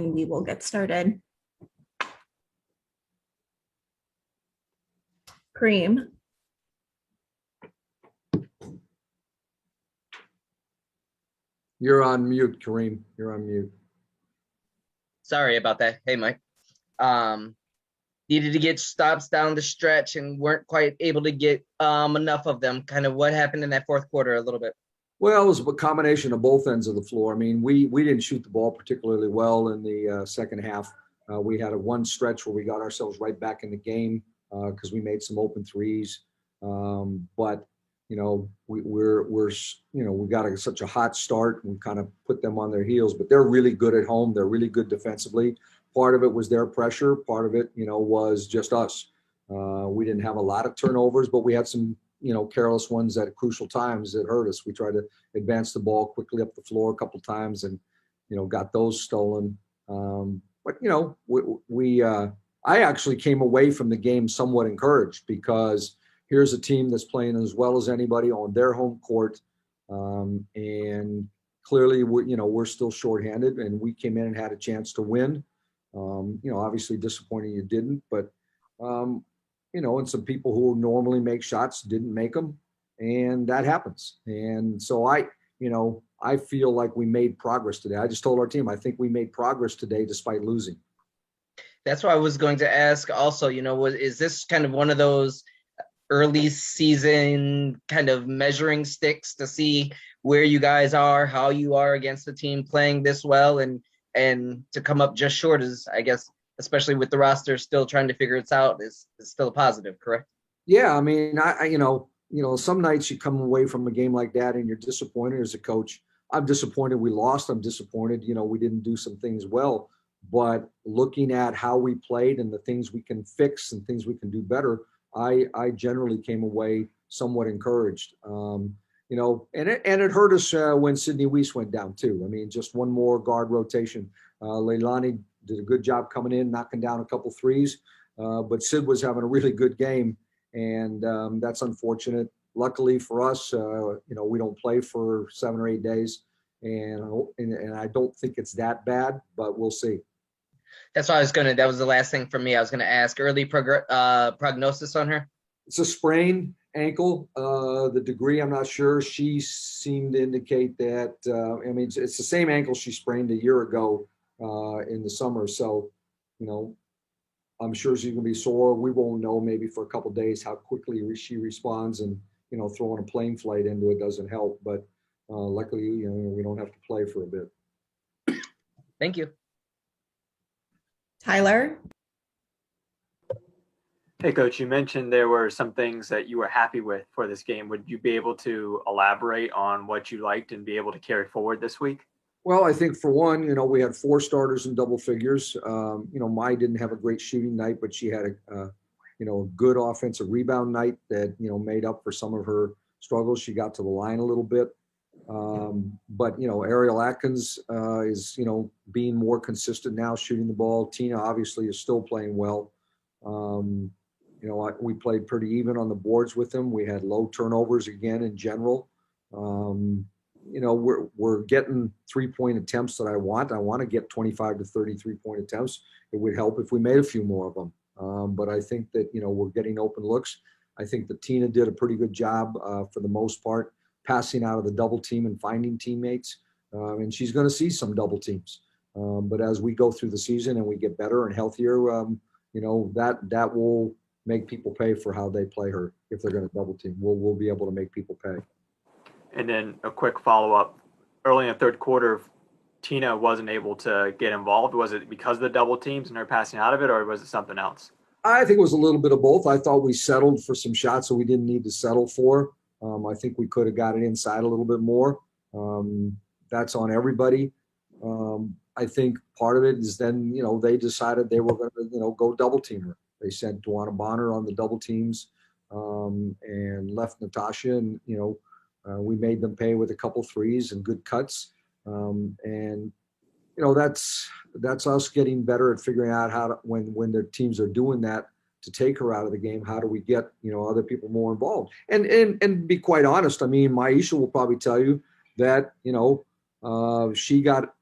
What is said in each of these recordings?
and we will get started. Kareem. You're on mute, Kareem. You're on mute. Sorry about that. Hey, Mike. Needed to get stops down the stretch and weren't quite able to get enough of them. Kind of what happened in that fourth quarter a little bit. Well, it was a combination of both ends of the floor. I mean, we didn't shoot the ball particularly well in the second half. We had one stretch where we got ourselves right back in the game because we made some open threes. But you know, we got such a hot start and kind of put them on their heels. But they're really good at home. They're really good defensively. Part of it was their pressure. Part of it, was just us. We didn't have a lot of turnovers, but we had some, careless ones at crucial times that hurt us. We tried to advance the ball quickly up the floor a couple times and, got those stolen. But, I actually came away from the game somewhat encouraged because here's a team that's playing as well as anybody on their home court. And clearly, we're still shorthanded, and we came in and had a chance to win. Obviously disappointing you didn't, but, and some people who normally make shots didn't make them, and that happens. And so I feel like we made progress today. I just told our team, I think we made progress today despite losing. That's why I was going to ask also, is this kind of one of those early season kind of measuring sticks to see where you guys are, how you are against the team playing this well, and to come up just short is, I guess, especially with the roster still trying to figure it out, is still a positive, correct? Yeah, I mean, some nights you come away from a game like that and you're disappointed as a coach. I'm disappointed we lost. I'm disappointed, we didn't do some things well. But looking at how we played and the things we can fix and things we can do better, I generally came away somewhat encouraged. And it hurt us when Sidney Weiss went down too. I mean, just one more guard rotation. Leilani did a good job coming in, knocking down a couple threes. But Sid was having a really good game, and that's unfortunate. Luckily for us, we don't play for 7 or 8 days, and I don't think it's that bad, but we'll see. That's what that was the last thing from me. I was going to ask early prognosis on her. It's a sprained ankle. The degree, I'm not sure. She seemed to indicate that, it's the same ankle she sprained a year ago in the summer. So, I'm sure she's going to be sore. We won't know maybe for a couple of days how quickly she responds, and, throwing a plane flight into it doesn't help. But luckily, we don't have to play for a bit. Thank you. Tyler? Hey, Coach, you mentioned there were some things that you were happy with for this game. Would you be able to elaborate on what you liked and be able to carry forward this week? Well, I think for one, we had 4 starters in double figures. Mai didn't have a great shooting night, but she had a good offensive rebound night that, made up for some of her struggles. She got to the line a little bit. But Ariel Atkins is, being more consistent now, shooting the ball. Tina obviously is still playing well. We played pretty even on the boards with them. We had low turnovers again in general. We're getting 3-point attempts that I want. I want to get 25 to 30 3-point attempts. It would help if we made a few more of them. But I think that, we're getting open looks. I think that Tina did a pretty good job for the most part, passing out of the double team and finding teammates. And she's going to see some double teams. But as we go through the season and we get better and healthier, that will make people pay for how they play her. If they're going to double team, we'll be able to make people pay. And then a quick follow-up. Early in the third quarter, Tina wasn't able to get involved. Was it because of the double teams and her passing out of it, or was it something else? I think it was a little bit of both. I thought we settled for some shots that we didn't need to settle for. I think we could have got it inside a little bit more. That's on everybody. I think part of it is then, they decided they were going to, go double team her. They sent Duana Bonner on the double teams and left Natasha, and, we made them pay with a couple threes and good cuts. And that's us getting better at figuring out how to, when their teams are doing that, to take her out of the game, how do we get, other people more involved? And be quite honest, I mean, Myisha will probably tell you that, she got,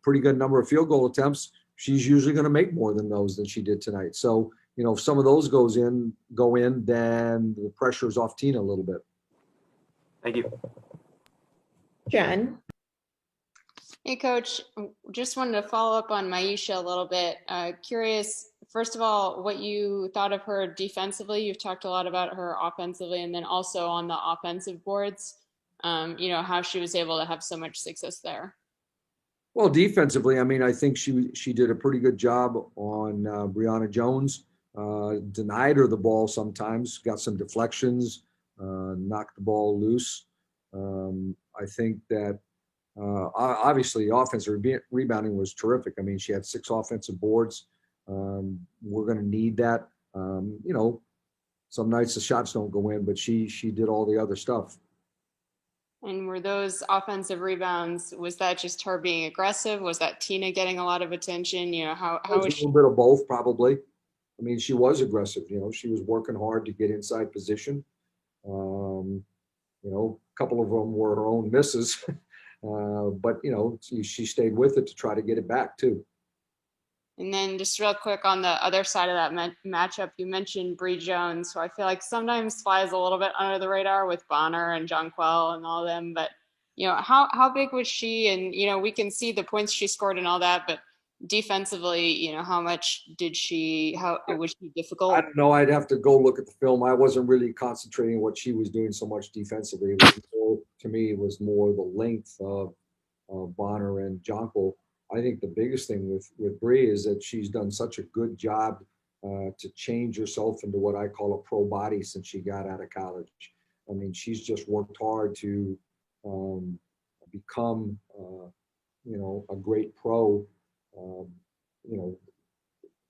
pretty good number of field goal attempts. she's usually going to make more than those than she did tonight. So, if some of those go in, then the pressure is off Tina a little bit. Thank you. Jen. Hey, Coach. Just wanted to follow up on Myisha a little bit. Curious, first of all, what you thought of her defensively. You've talked a lot about her offensively, and then also on the offensive boards, how she was able to have so much success there. Well, defensively, I think she did a pretty good job on Brianna Jones. Denied her the ball sometimes, got some deflections, knocked the ball loose. I think that obviously offensive rebounding was terrific. She had 6 offensive boards. We're going to need that. Some nights the shots don't go in, but she did all the other stuff. And were those offensive rebounds, was that just her being aggressive? Was that Tina getting a lot of attention? How was a little bit of both, probably. She was aggressive. She was working hard to get inside position. A couple of them were her own misses, but she stayed with it to try to get it back too. And then just real quick on the other side of that matchup, you mentioned Bree Jones, who I feel like sometimes flies a little bit under the radar with Bonner and Jonquel and all of them. But, how big was she? And, we can see the points she scored and all that, but defensively, how much was she difficult? I don't know. I'd have to go look at the film. I wasn't really concentrating what she was doing so much defensively. To me, it was more the length of Bonner and Jonquel. I think the biggest thing with Bree is that she's done such a good job to change herself into what I call a pro body since she got out of college. She's just worked hard to become, a great pro.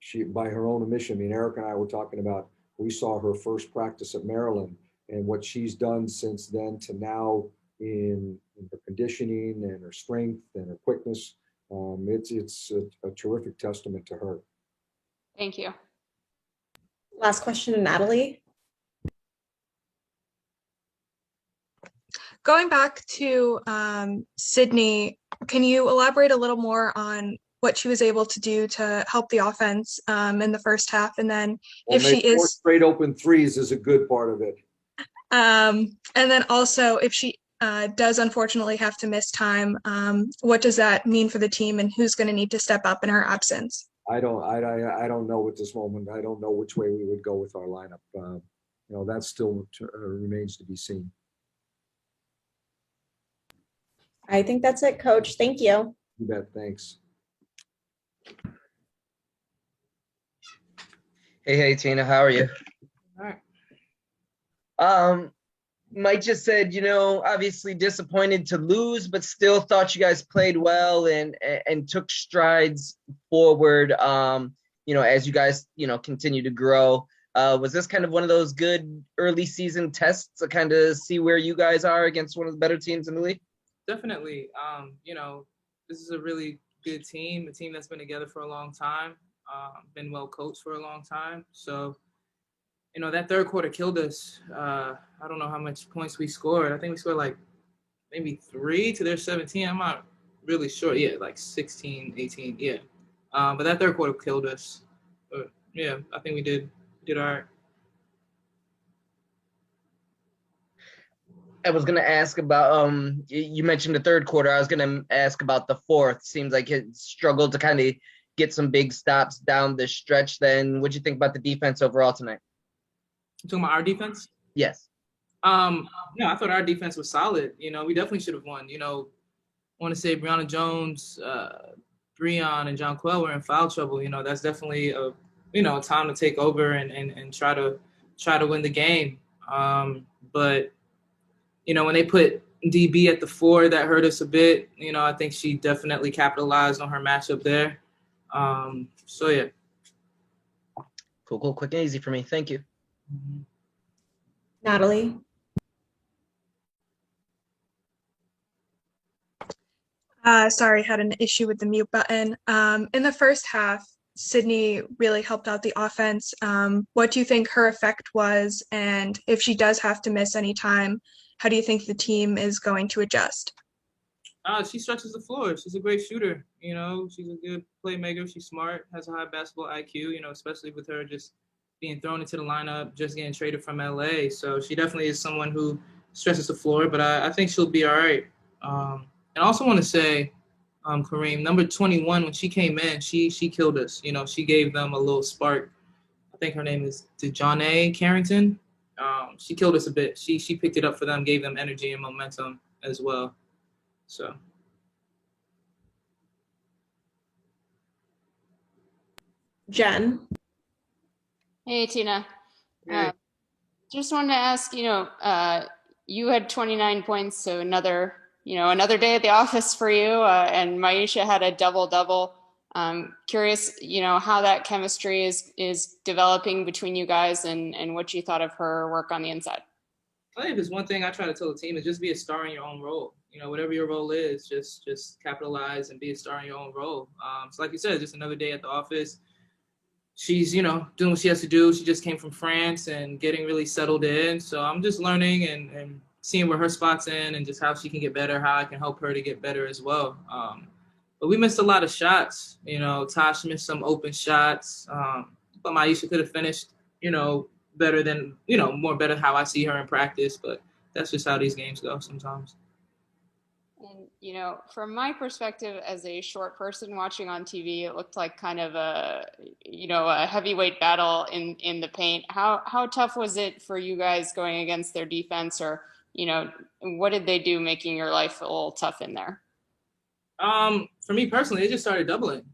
She, by her own admission, Eric and I were talking about, we saw her first practice at Maryland and what she's done since then to now in her conditioning and her strength and her quickness. It's a terrific testament to her. Thank you. Last question to Natalie. Going back to Sydney, can you elaborate a little more on what she was able to do to help the offense in the first half? And then if she is straight open threes is a good part of it. And then also if she does unfortunately have to miss time, what does that mean for the team and who's going to need to step up in her absence? I don't know at this moment. I don't know which way we would go with our lineup. That still remains to be seen. I think that's it, Coach. Thank you. You bet. Thanks. Hey, Tina, how are you? All right. Mike just said, obviously disappointed to lose, but still thought you guys played well and took strides forward, as you guys, continue to grow. Was this kind of one of those good early season tests to kind of see where you guys are against one of the better teams in the league? Definitely. This is a really good team, a team that's been together for a long time, been well coached for a long time. So, that third quarter killed us. I don't know how much points we scored. I think we scored like maybe 3 to their 17. I'm not really sure. Yeah, like 16, 18. Yeah. But that third quarter killed us. But yeah, I think we did all right. I was going to ask about, you mentioned the third quarter. I was going to ask about the fourth. Seems like it struggled to kind of get some big stops down the stretch. Then what'd you think about the defense overall tonight? You talking about our defense? Yes. I thought our defense was solid. We definitely should have won. I want to say Brianna Jones, Breon, and Jonquel were in foul trouble. That's definitely a time to take over and try to win the game. But when they put DB at the 4, that hurt us a bit. I think she definitely capitalized on her matchup there. So yeah. Cool, quick and easy for me. Thank you. Natalie. Sorry, had an issue with the mute button. In the first half, Sydney really helped out the offense. What do you think her effect was? And if she does have to miss any time, how do you think the team is going to adjust? She stretches the floor. She's a great shooter. She's a good playmaker. She's smart, has a high basketball IQ, especially with her just being thrown into the lineup, just getting traded from LA. So she definitely is someone who stretches the floor, but I think she'll be all right. And I also want to say, Kareem, number 21, when she came in, she killed us. She gave them a little spark. I think her name is Dejonae Carrington. She killed us a bit. She picked it up for them, gave them energy and momentum as well. So. Jen. Hey, Tina. Hey. Just wanted to ask, you had 29 points, so another day at the office for you, and Myisha had a double-double. Curious, how that chemistry is developing between you guys and what you thought of her work on the inside. I think there's one thing I try to tell the team is just be a star in your own role. Whatever your role is, just capitalize and be a star in your own role. So like you said, just another day at the office. She's, doing what she has to do. She just came from France and getting really settled in. So I'm just learning and seeing where her spot's in and just how she can get better, how I can help her to get better as well. But we missed a lot of shots. Tosh missed some open shots. But Myisha could have finished, better than, more better how I see her in practice. But that's just how these games go sometimes. And, from my perspective as a short person watching on TV, it looked like kind of a heavyweight battle in the paint. How tough was it for you guys going against their defense, or, what did they do making your life a little tough in there? For me personally, they just started doubling.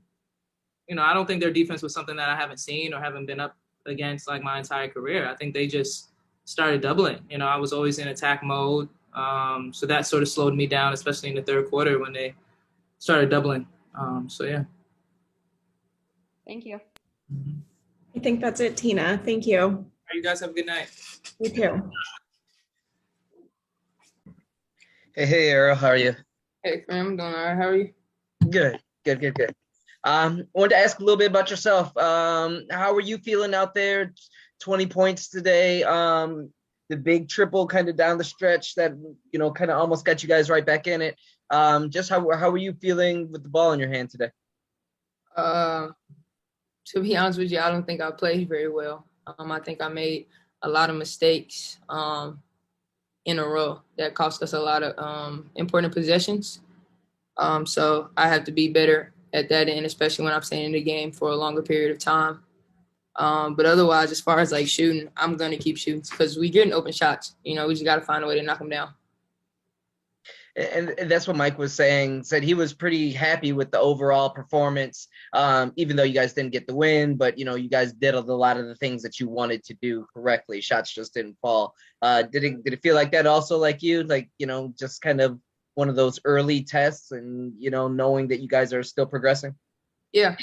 I don't think their defense was something that I haven't seen or haven't been up against like my entire career. I think they just started doubling. I was always in attack mode. So that sort of slowed me down, especially in the third quarter when they started doubling. So yeah. Thank you. I think that's it, Tina. Thank you. All right, you guys have a good night. You too. Hey, Ariel, how are you? Hey, fam, I'm doing all right. How are you? Good. Wanted to ask a little bit about yourself. How are you feeling out there? 20 points today. The big triple kind of down the stretch that, kind of almost got you guys right back in it. Just how are you feeling with the ball in your hand today? To be honest with you, I don't think I played very well. I think I made a lot of mistakes in a row that cost us a lot of important possessions. So I have to be better at that end, especially when I'm staying in the game for a longer period of time. But otherwise, as far as like shooting, I'm going to keep shooting because we getting open shots. We just got to find a way to knock them down. And that's what Mike was saying, said he was pretty happy with the overall performance, even though you guys didn't get the win, but, you guys did a lot of the things that you wanted to do correctly. Shots just didn't fall. Did it feel like that also like you, just kind of one of those early tests and, knowing that you guys are still progressing? Yeah,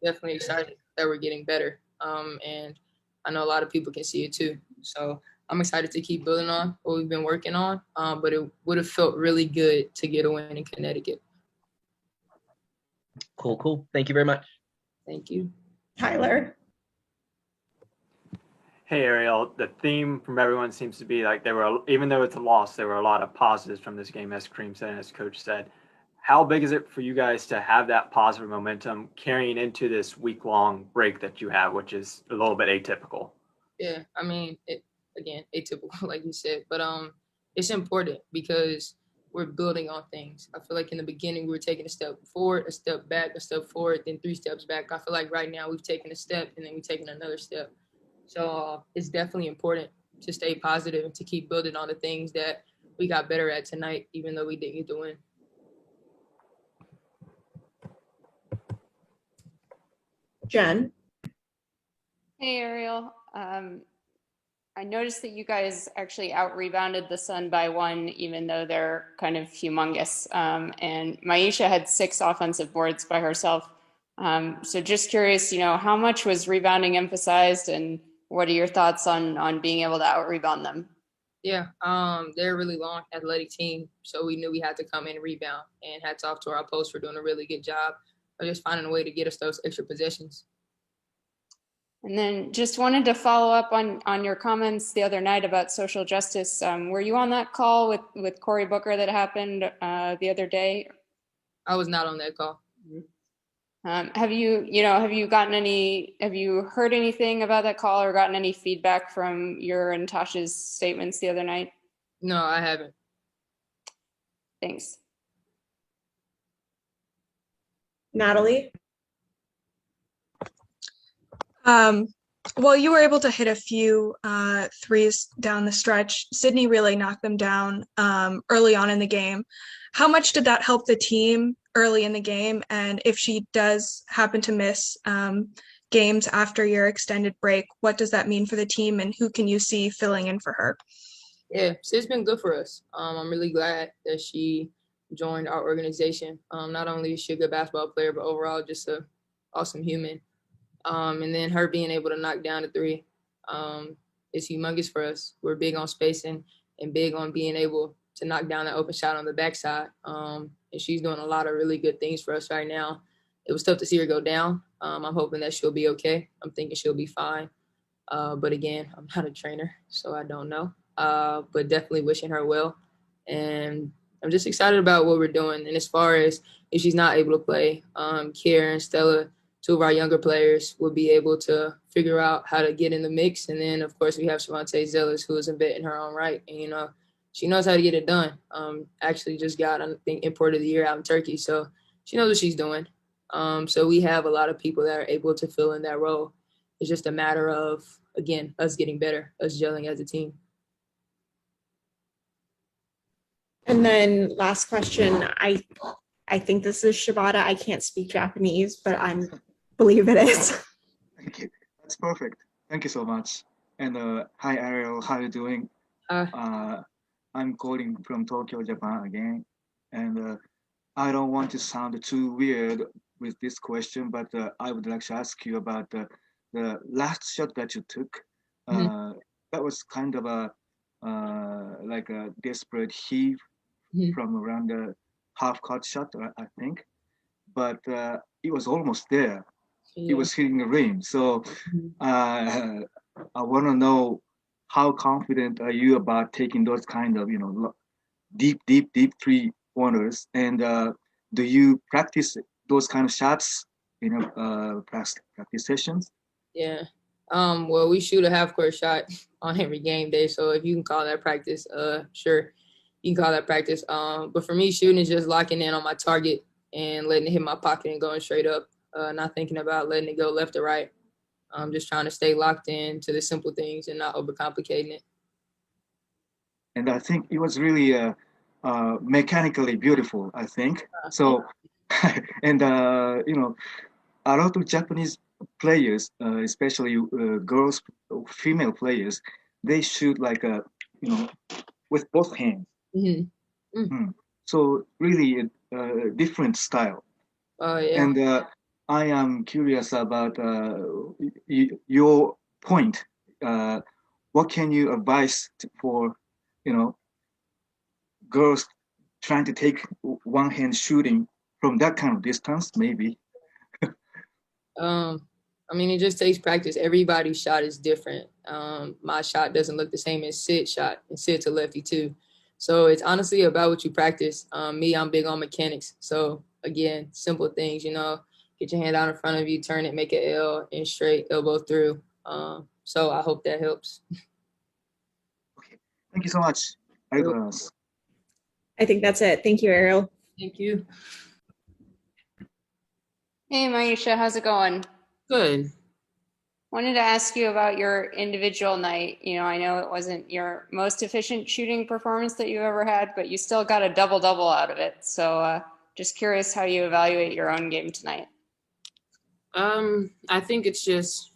definitely excited that we're getting better. And I know a lot of people can see it too. So I'm excited to keep building on what we've been working on. But it would have felt really good to get a win in Connecticut. Cool. Thank you very much. Thank you. Tyler. Hey, Ariel, the theme from everyone seems to be like even though it's a loss, there were a lot of positives from this game, as Kareem said and as Coach said. How big is it for you guys to have that positive momentum carrying into this week-long break that you have, which is a little bit atypical? Yeah, I mean, again, atypical, like you said, but it's important because we're building on things. I feel like in the beginning we were taking a step forward, a step back, a step forward, then 3 steps back. I feel like right now we've taken a step and then we've taken another step. So it's definitely important to stay positive and to keep building on the things that we got better at tonight, even though we didn't get the win. Jen. Hey, Ariel. I noticed that you guys actually out-rebounded the Sun by 1, even though they're kind of humongous. And Myisha had 6 offensive boards by herself. So just curious, how much was rebounding emphasized, and what are your thoughts on being able to out-rebound them? Yeah, they're a really long, athletic team, so we knew we had to come in and rebound. And hats off to our post for doing a really good job of just finding a way to get us those extra possessions. And then just wanted to follow up on your comments the other night about social justice. Were you on that call with Cory Booker that happened the other day? I was not on that call. Have you heard anything about that call or gotten any feedback from your and Tasha's statements the other night? No, I haven't. Thanks. Natalie? Well, you were able to hit a few threes down the stretch. Sydney really knocked them down early on in the game. How much did that help the team early in the game? And if she does happen to miss games after your extended break, what does that mean for the team and who can you see filling in for her? Yeah, Sid's been good for us. I'm really glad that she joined our organization. Not only is she a good basketball player, but overall just an awesome human. And then her being able to knock down a three is humongous for us. We're big on spacing and big on being able to knock down that open shot on the backside. And she's doing a lot of really good things for us right now. It was tough to see her go down. I'm hoping that she'll be okay. I'm thinking she'll be fine. But again, I'm not a trainer, so I don't know. But definitely wishing her well. And I'm just excited about what we're doing. And as far as if she's not able to play, Kiera and Stella, two of our younger players, will be able to figure out how to get in the mix. And then, of course, we have Shavonte Zillis, who is a vet in her own right. And, she knows how to get it done. Actually just got, I think, Import of the Year out in Turkey. So she knows what she's doing. So we have a lot of people that are able to fill in that role. It's just a matter of, again, us getting better, us gelling as a team. And then last question, I think this is Shibata. I can't speak Japanese, but I believe it is. Thank you. That's perfect. Thank you so much. And hi, Ariel. How are you doing? I'm calling from Tokyo, Japan again. And I don't want to sound too weird with this question, but I would like to ask you about the last shot that you took. That was kind of like a desperate heave from around the half-court shot, I think. But it was almost there. Yeah. It was hitting the rim. So I want to know, how confident are you about taking those kind of, deep three-pointers? And do you practice those kind of shots in practice sessions? Yeah. Well, we shoot a half-court shot on every game day. So if you can call that practice, sure, you can call that practice. But for me, shooting is just locking in on my target and letting it hit my pocket and going straight up, not thinking about letting it go left or right. I'm just trying to stay locked in to the simple things and not overcomplicating it. And I think it was really mechanically beautiful, I think. So, and, a lot of Japanese players, especially girls, female players, they shoot like, with both hands. So really a different style. Yeah. And I am curious about your point. What can you advise for, girls trying to take one hand shooting from that kind of distance, maybe? It just takes practice. Everybody's shot is different. My shot doesn't look the same as Sid's shot, and Sid's a lefty too. So it's honestly about what you practice. I'm big on mechanics. So again, simple things, get your hand out in front of you, turn it, make an L, and straight elbow through. So I hope that helps. Okay, thank you so much. I think that's it. Thank you, Ariel. Thank you. Hey, Myisha, how's it going? Good. Wanted to ask you about your individual night. I know it wasn't your most efficient shooting performance that you've ever had, but you still got a double-double out of it. So just curious how you evaluate your own game tonight. I think it's just,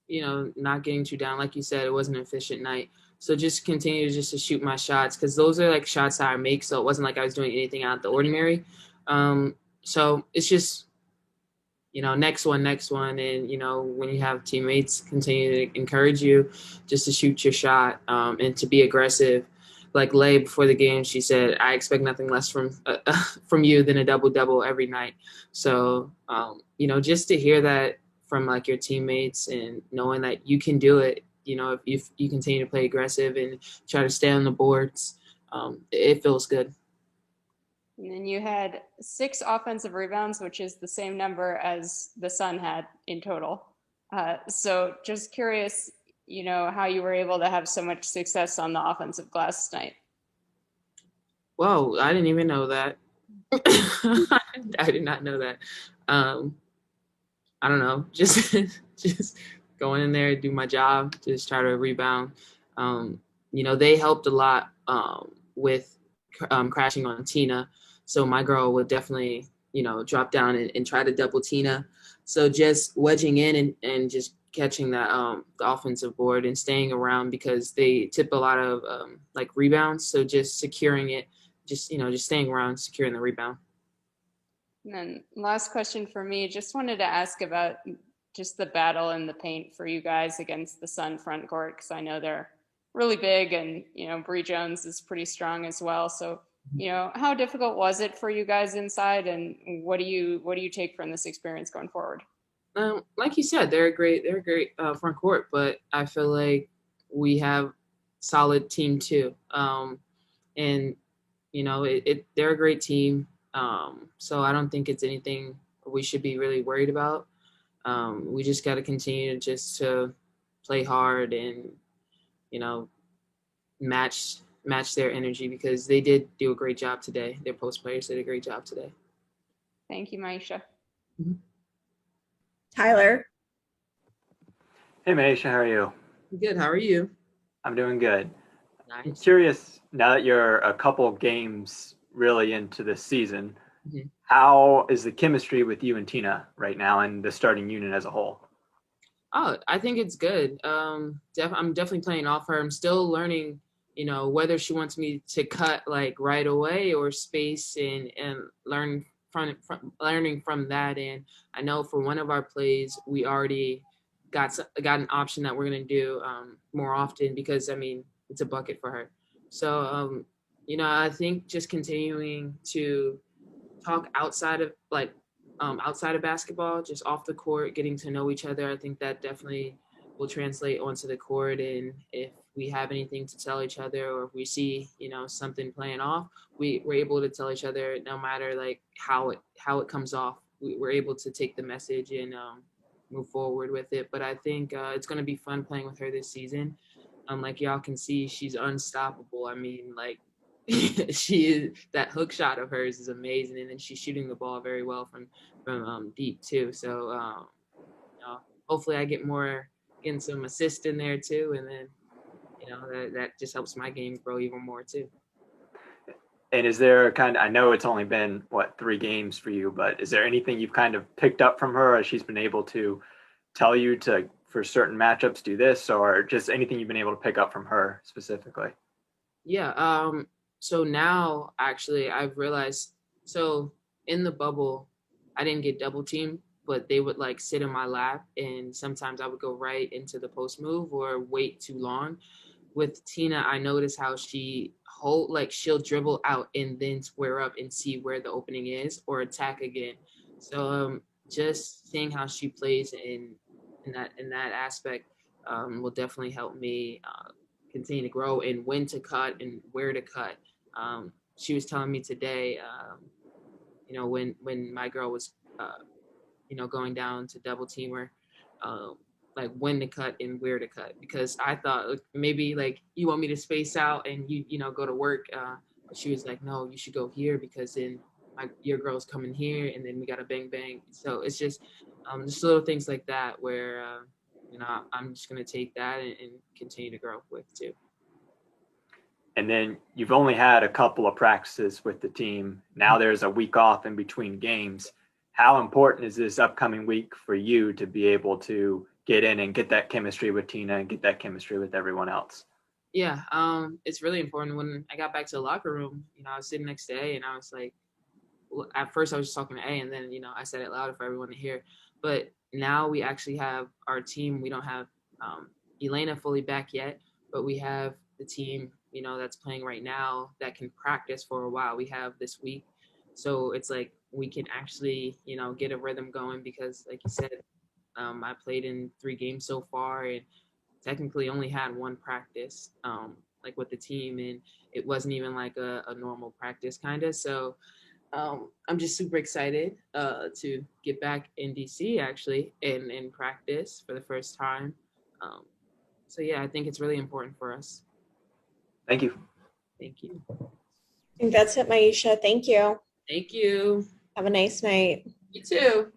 not getting too down. Like you said, it wasn't an efficient night. So just continue to shoot my shots, because those are like shots that I make. So it wasn't like I was doing anything out of the ordinary. So it's just, next one. And, when you have teammates continue to encourage you just to shoot your shot and to be aggressive. Like Lay before the game, she said, I expect nothing less from you than a double-double every night. So, just to hear that from like your teammates and knowing that you can do it. You know, if you continue to play aggressive and try to stay on the boards, it feels good. And then you had 6 offensive rebounds, which is the same number as the Sun had in total. So just curious, how you were able to have so much success on the offensive glass tonight. Whoa, I didn't even know that. I did not know that. I don't know, just going in there, do my job, just try to rebound. They helped a lot with crashing on Tina. So my girl would definitely, drop down and try to double Tina. So just wedging in and just catching that the offensive board and staying around because they tip a lot of like rebounds. So just securing it, just staying around, securing the rebound. And then last question for me, just wanted to ask about just the battle in the paint for you guys against the Sun front court, because I know they're really big and, Bree Jones is pretty strong as well. So, how difficult was it for you guys inside, and what do you take from this experience going forward? Like you said, they're a great front court, but I feel like we have solid team too. And they're a great team. So I don't think it's anything we should be really worried about. We just got to continue to play hard and, match their energy because they did do a great job today. Their post players did a great job today. Thank you, Myisha. Mm-hmm. Tyler. Hey, Myisha, how are you? Good. How are you? I'm doing good. Nice. I'm curious, now that you're a couple games really into this season, mm-hmm. How is the chemistry with you and Tina right now and the starting unit as a whole? Oh, I think it's good. I'm definitely playing off her. I'm still learning, whether she wants me to cut like right away or space and learning from that. And I know for one of our plays, we already got an option that we're gonna do more often because it's a bucket for her. So I think just continuing to talk outside of basketball, just off the court, getting to know each other. I think that definitely will translate onto the court. And if we have anything to tell each other, or if we see, something playing off, we're able to tell each other no matter like how it comes off. We're able to take the message and move forward with it. But I think it's going to be fun playing with her this season. Like y'all can see, she's unstoppable. She is, that hook shot of hers is amazing, and then she's shooting the ball very well from deep too. So hopefully I getting some assists in there too, and then that just helps my game grow even more too. And is there I know it's only been 3 games for you, but is there anything you've kind of picked up from her as she's been able to tell you to, for certain matchups, do this, or just anything you've been able to pick up from her specifically? Yeah. So now actually I've realized, so in the bubble, I didn't get double teamed, but they would like sit in my lap, and sometimes I would go right into the post move or wait too long. With Tina, I noticed how she'll dribble out and then square up and see where the opening is or attack again. So just seeing how she plays in that aspect will definitely help me continue to grow and when to cut and where to cut. She was telling me today, when my girl was, going down to double team her, like when to cut and where to cut, because I thought maybe like you want me to space out and you go to work. But she was like, no, you should go here because then your girl's coming here and then we got a bang bang. So it's just little things like that where I'm just gonna take that and continue to grow with too. And then you've only had a couple of practices with the team. Now there's a week off in between games. How important is this upcoming week for you to be able to get in and get that chemistry with Tina and get that chemistry with everyone else? Yeah, it's really important. When I got back to the locker room, I was sitting next to A and I was like, at first I was just talking to A and then, I said it louder for everyone to hear. But now we actually have our team. We don't have Elena fully back yet, but we have the team, that's playing right now that can practice for a while. We have this week. So it's like we can actually, get a rhythm going because like you said, I played in 3 games so far and technically only had 1 practice, like with the team, and it wasn't even like a normal practice kind of. So I'm just super excited to get back in DC actually and practice for the first time. So yeah, I think it's really important for us. Thank you. Thank you. I think that's it, Myisha. Thank you. Thank you. Have a nice night. You too.